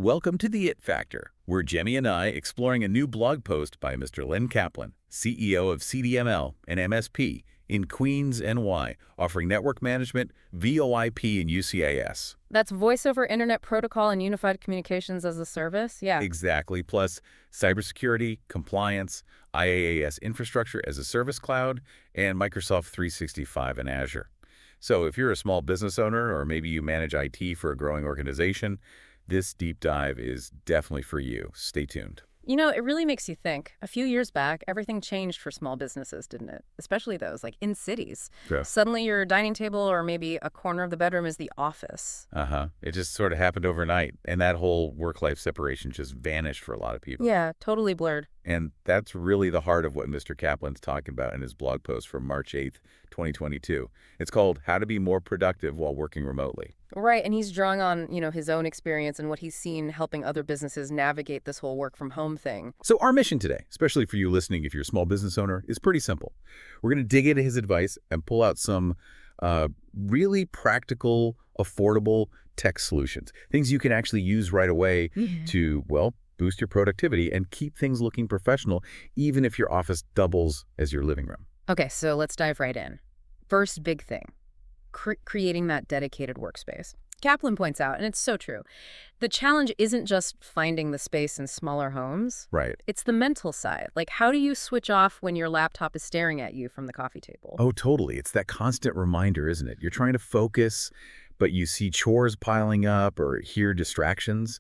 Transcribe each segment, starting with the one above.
Welcome to the It Factor. We're Jemmy and I exploring a new blog post by Mr. Len Kaplan, CEO of CDML and MSP in Queens, NY, offering network management, VoIP, and UCAS. That's Voice over Internet Protocol and Unified Communications as a Service? Yeah. Exactly, plus cybersecurity, compliance, IaaS infrastructure as a service cloud, and Microsoft 365 and Azure. So if you're a small business owner or maybe you manage IT for a growing organization, this deep dive is definitely for you. Stay tuned. You know, it really makes you think. A few years back, everything changed for small businesses, didn't it? Especially those, like, in cities. Yeah. Suddenly your dining table or maybe a corner of the bedroom is the office. It just sort of happened overnight, and that whole work-life separation just vanished for a lot of people. Yeah, totally blurred. And that's really the heart of what Mr. Kaplan's talking about in his blog post from March 8th, 2022. It's called How to Be More Productive While Working Remotely. Right, and he's drawing on, his own experience and what he's seen helping other businesses navigate this whole work from home thing. So our mission today, especially for you listening if you're a small business owner, is pretty simple. We're going to dig into his advice and pull out some really practical, affordable tech solutions, things you can actually use right away to, well, boost your productivity and keep things looking professional, even if your office doubles as your living room. Okay, so let's dive right in. First big thing, creating that dedicated workspace. Kaplan points out, and it's so true, the challenge isn't just finding the space in smaller homes. Right. It's the mental side. Like, how do you switch off when your laptop is staring at you from the coffee table? Oh, totally. It's that constant reminder, isn't it? You're trying to focus, but you see chores piling up or hear distractions.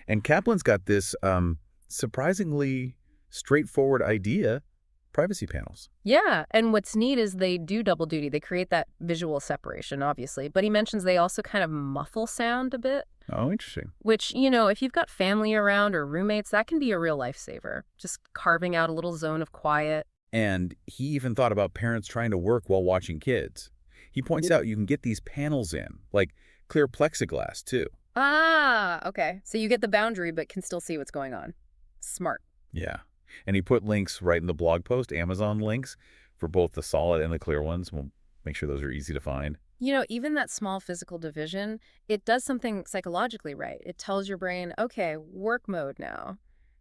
And Kaplan's got this surprisingly straightforward idea, privacy panels. Yeah, and what's neat is they do double duty. They create that visual separation, obviously, but he mentions they also kind of muffle sound a bit. Oh, interesting. Which, if you've got family around or roommates, that can be a real lifesaver. Just carving out a little zone of quiet. And he even thought about parents trying to work while watching kids. He points out you can get these panels in, like clear plexiglass, too. Ah, okay. So you get the boundary but can still see what's going on. Smart. Yeah. And he put links right in the blog post, Amazon links, for both the solid and the clear ones. We'll make sure those are easy to find. Even that small physical division, it does something psychologically right. It tells your brain, okay, work mode now.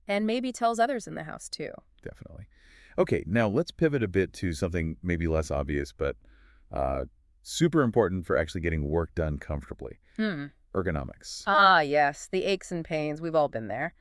And maybe tells others in the house, too. Definitely. Okay, now let's pivot a bit to something maybe less obvious, but super important for actually getting work done comfortably. Ergonomics. Ah, yes, the aches and pains. We've all been there.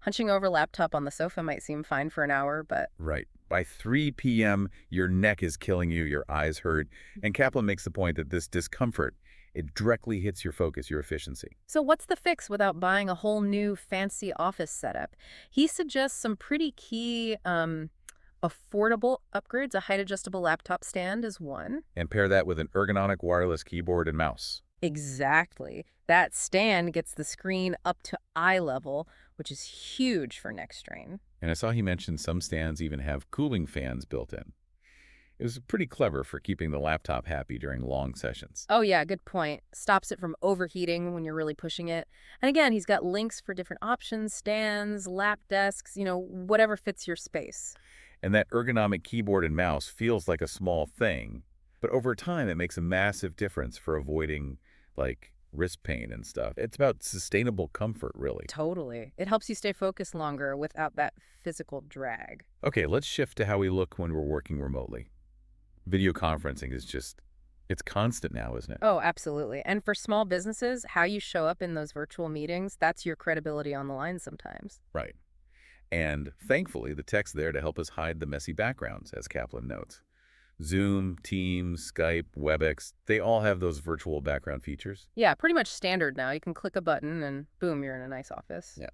Hunching over laptop on the sofa might seem fine for an hour, but... Right. By 3 p.m., your neck is killing you, your eyes hurt. And Kaplan makes the point that this discomfort, it directly hits your focus, your efficiency. So what's the fix without buying a whole new fancy office setup? He suggests some pretty key affordable upgrades. A height-adjustable laptop stand is one. And pair that with an ergonomic wireless keyboard and mouse. Exactly. That stand gets the screen up to eye level, which is huge for neck strain. And I saw he mentioned some stands even have cooling fans built in. It was pretty clever for keeping the laptop happy during long sessions. Oh yeah, good point. Stops it from overheating when you're really pushing it. And again, he's got links for different options, stands, lap desks, whatever fits your space. And that ergonomic keyboard and mouse feels like a small thing, but over time it makes a massive difference for avoiding, like, wrist pain and stuff. It's about sustainable comfort, really. Totally. It helps you stay focused longer without that physical drag. Okay, let's shift to how we look when we're working remotely. Video conferencing is it's constant now, isn't it? Oh, absolutely. And for small businesses, how you show up in those virtual meetings, that's your credibility on the line sometimes. Right. And thankfully, the tech's there to help us hide the messy backgrounds, as Kaplan notes. Zoom, Teams, Skype, WebEx, they all have those virtual background features. Yeah, pretty much standard now. You can click a button and boom, you're in a nice office. Yeah.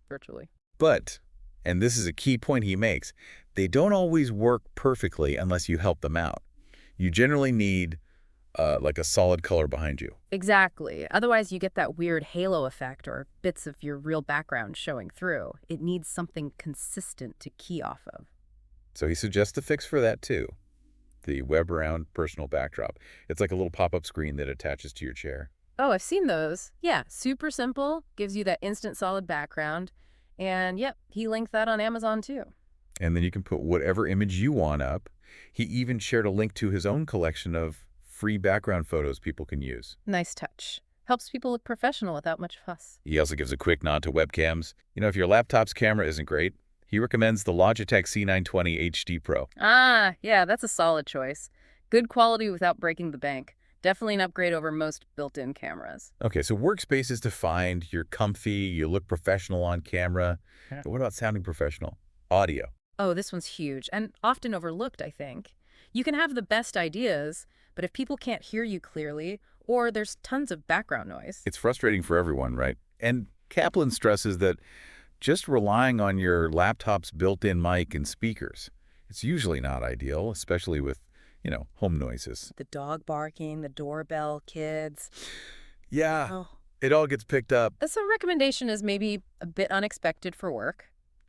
Virtually. But, and this is a key point he makes, they don't always work perfectly unless you help them out. You generally need like a solid color behind you. Exactly. Otherwise, you get that weird halo effect or bits of your real background showing through. It needs something consistent to key off of. So he suggests a fix for that too. The WebRound personal backdrop. It's like a little pop-up screen that attaches to your chair. Oh, I've seen those. Yeah, super simple, gives you that instant solid background. And yep, he linked that on Amazon too. And then you can put whatever image you want up. He even shared a link to his own collection of free background photos people can use. Nice touch. Helps people look professional without much fuss. He also gives a quick nod to webcams. If your laptop's camera isn't great, he recommends the Logitech C920 HD Pro. Ah, yeah, that's a solid choice. Good quality without breaking the bank. Definitely an upgrade over most built-in cameras. Okay, so workspace is defined. You're comfy. You look professional on camera. Yeah. But what about sounding professional? Audio. Oh, this one's huge and often overlooked, I think. You can have the best ideas, but if people can't hear you clearly, or there's tons of background noise. It's frustrating for everyone, right? And Kaplan stresses that just relying on your laptop's built-in mic and speakers, it's usually not ideal, especially with, home noises. The dog barking, the doorbell, kids. Yeah, Oh. it all gets picked up. So recommendation is maybe a bit unexpected for work.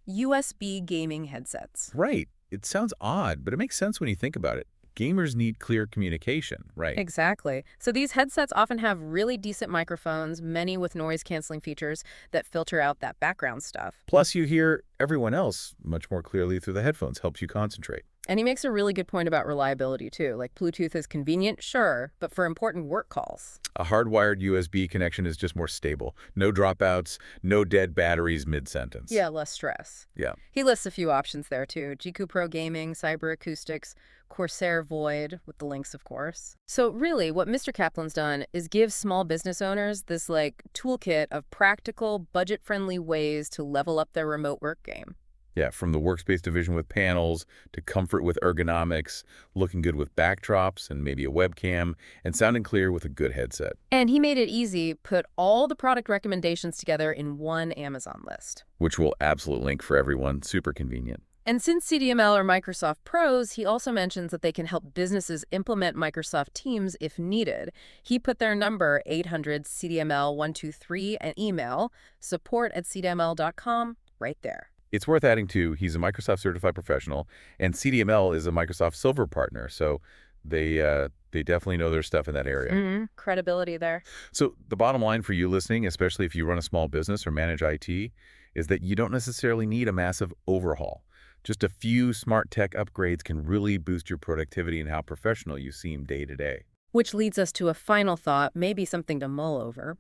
USB gaming headsets. Right. It sounds odd, but it makes sense when you think about it. Gamers need clear communication, right? Exactly. So these headsets often have really decent microphones, many with noise-canceling features that filter out that background stuff. Plus, you hear everyone else much more clearly through the headphones, helps you concentrate. And he makes a really good point about reliability, too. Like, Bluetooth is convenient, sure, but for important work calls. A hardwired USB connection is just more stable. No dropouts, no dead batteries mid-sentence. Yeah, less stress. Yeah. He lists a few options there, too. GQ Pro Gaming, Cyber Acoustics, Corsair Void, with the links, of course. So really, what Mr. Kaplan's done is give small business owners this, toolkit of practical, budget-friendly ways to level up their remote work game. Yeah, from the workspace division with panels to comfort with ergonomics, looking good with backdrops and maybe a webcam, and sounding clear with a good headset. And he made it easy, put all the product recommendations together in one Amazon list. Which we'll absolutely link for everyone. Super convenient. And since CDML are Microsoft pros, he also mentions that they can help businesses implement Microsoft Teams if needed. He put their number, 800-CDML-123, and email, support@cdml.com, right there. It's worth adding, too, he's a Microsoft certified professional, and CDML is a Microsoft Silver partner, so they definitely know their stuff in that area. Credibility there. So the bottom line for you listening, especially if you run a small business or manage IT, is that you don't necessarily need a massive overhaul. Just a few smart tech upgrades can really boost your productivity and how professional you seem day to day. Which leads us to a final thought, maybe something to mull over.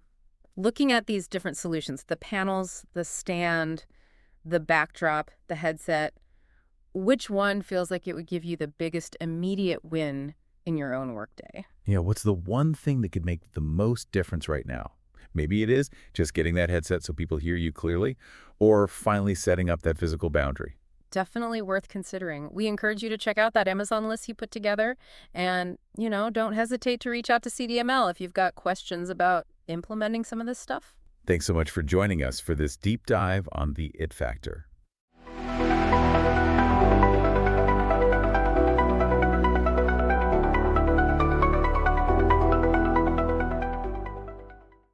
Looking at these different solutions, the panels, the stand, the backdrop, the headset, which one feels like it would give you the biggest immediate win in your own workday? Yeah, what's the one thing that could make the most difference right now? Maybe it is just getting that headset so people hear you clearly, or finally setting up that physical boundary. Definitely worth considering. We encourage you to check out that Amazon list he put together. And, don't hesitate to reach out to CDML if you've got questions about implementing some of this stuff. Thanks so much for joining us for this deep dive on the IT Factor.